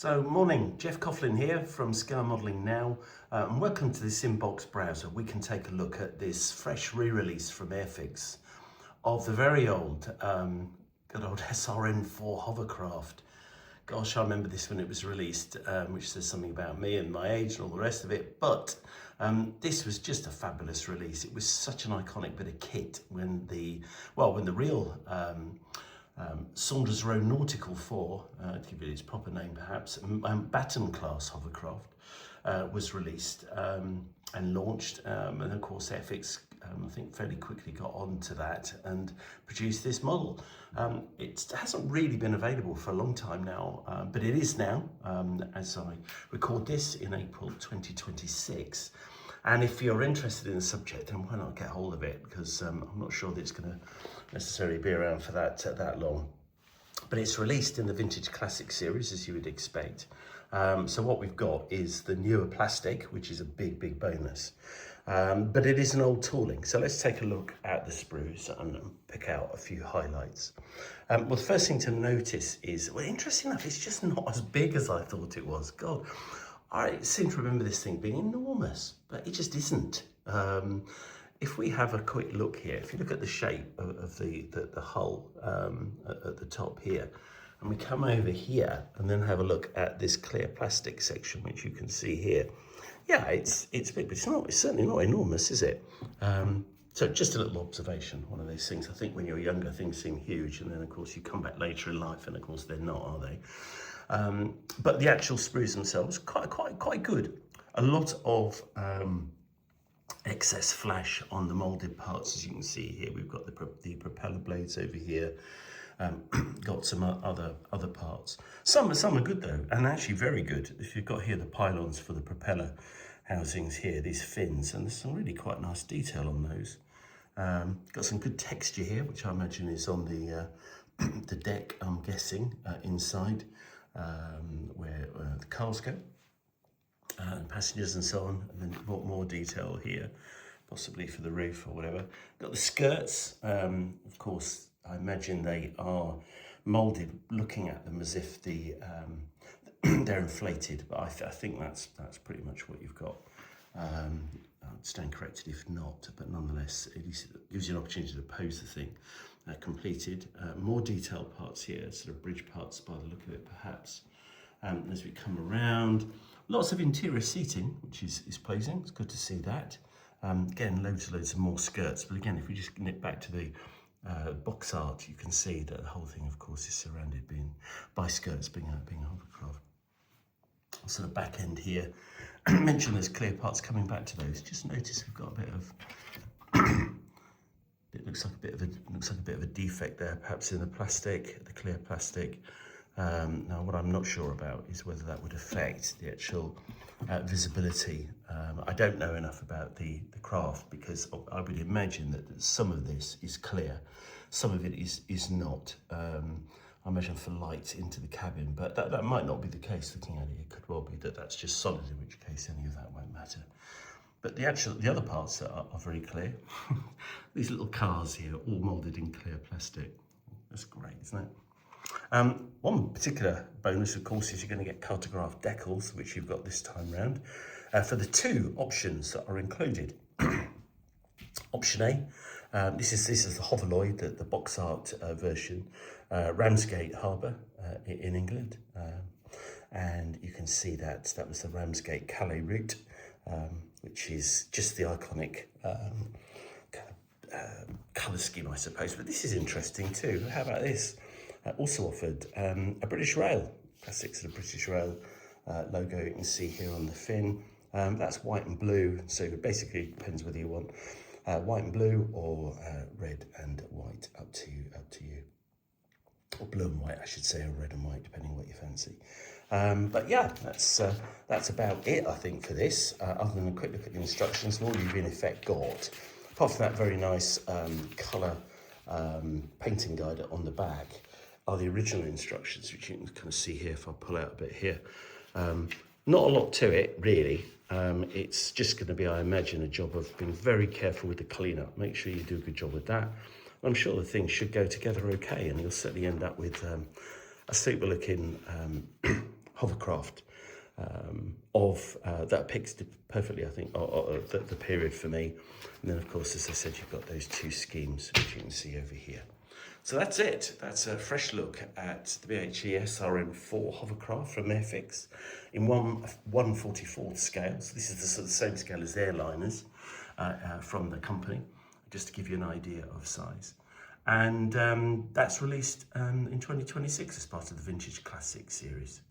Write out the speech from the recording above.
So morning, Jeff Coughlin here from Scale Modelling Now, and welcome to this inbox browser. We can take a look at this fresh re-release from Airfix of the very old, good old SR.N4 Hovercraft. Gosh, I remember this when it was released, which says something about me and my age and all the rest of it, but this was just a fabulous release. It was such an iconic bit of kit when the real Saunders Row Nautical 4, to give it its proper name perhaps, Baton class hovercraft was released and launched, and of course Airfix I think fairly quickly got onto that and produced this model. It hasn't really been available for a long time now, but it is now as I record this in April 2026. And if you're interested in the subject, then why not get hold of it? Because I'm not sure that it's going to necessarily be around for that long. But it's released in the Vintage Classic series, as you would expect. So what we've got is the newer plastic, which is a big bonus. But it is an old tooling. So let's take a look at the sprues and pick out a few highlights. Well, the first thing to notice is, well, interesting enough, it's just not as big as I thought it was. God, I seem to remember this thing being enormous, but it just isn't. If we have a quick look here, if you look at the shape of the hull at the top here, and we come over here and then have a look at this clear plastic section, which you can see here. Yeah, it's big, but it's certainly not enormous, is it? So just a little observation, one of those things. I think when you're younger, things seem huge, and then of course you come back later in life, and of course they're not, are they? But the actual sprues themselves, quite good. A lot of excess flash on the molded parts, as you can see here. We've got the propeller blades over here. Got some other parts. Some are good though, and actually very good. If you've got here the pylons for the propeller housings here, these fins, and there's some really quite nice detail on those. Got some good texture here, which I imagine is on the deck, I'm guessing, inside where the cars go, and passengers and so on, and then more detail here, possibly for the roof or whatever. Got the skirts, of course. I imagine they are moulded, looking at them as if they're inflated, but I think that's pretty much what you've got. I'd stand corrected if not, but nonetheless, it gives you an opportunity to pose the thing completed. More detailed parts here, sort of bridge parts by the look of it, perhaps. As we come around, lots of interior seating, which is pleasing. It's good to see that. Again, loads of more skirts, but again, if we just nip back to the box art, you can see that the whole thing, of course, is surrounded by skirts, being a hovercraft. Sort of back end here. Mention those clear parts. Coming back to those, just notice we've got a bit of. It looks like a bit of a defect there, perhaps in the plastic, the clear plastic. Now, what I'm not sure about is whether that would affect the actual visibility. I don't know enough about the craft, because I would imagine that some of this is clear, some of it is not. I imagine for light into the cabin, but that might not be the case. Looking at it, it could well be that that's just solid, in which case any of that won't matter. But the other parts are very clear. These little cars here, all moulded in clear plastic. That's great, isn't it? One particular bonus, of course, is you're going to get cartographed decals, which you've got this time round, for the two options that are included. Option A, this is the Hoverloid, the box art version, Ramsgate Harbour in England, and you can see that was the Ramsgate Calais route, which is just the iconic colour scheme, I suppose. But this is interesting too. How about this? Also offered a British Rail, classic sort of British Rail logo you can see here on the fin. That's white and blue, so it basically depends whether you want white and blue or red and white, up to you. Or blue and white, I should say, or red and white, depending what you fancy. But yeah, that's about it, I think, for this. Other than a quick look at the instructions, and all you've in effect got, apart from that very nice colour painting guide on the back, are the original instructions, which you can kind of see here if I pull out a bit here. Not a lot to it, really. It's just going to be, I imagine, a job of being very careful with the cleanup. Make sure you do a good job with that. I'm sure the things should go together okay, and you'll certainly end up with a super looking hovercraft that picks perfectly, I think, the period for me. And then, of course, as I said, you've got those two schemes, which you can see over here. So that's it. That's a fresh look at the BHC SR.N4 hovercraft from Airfix in 1/44 scale. So this is the same scale as airliners from the company, just to give you an idea of size. And that's released in 2026 as part of the Vintage Classic series.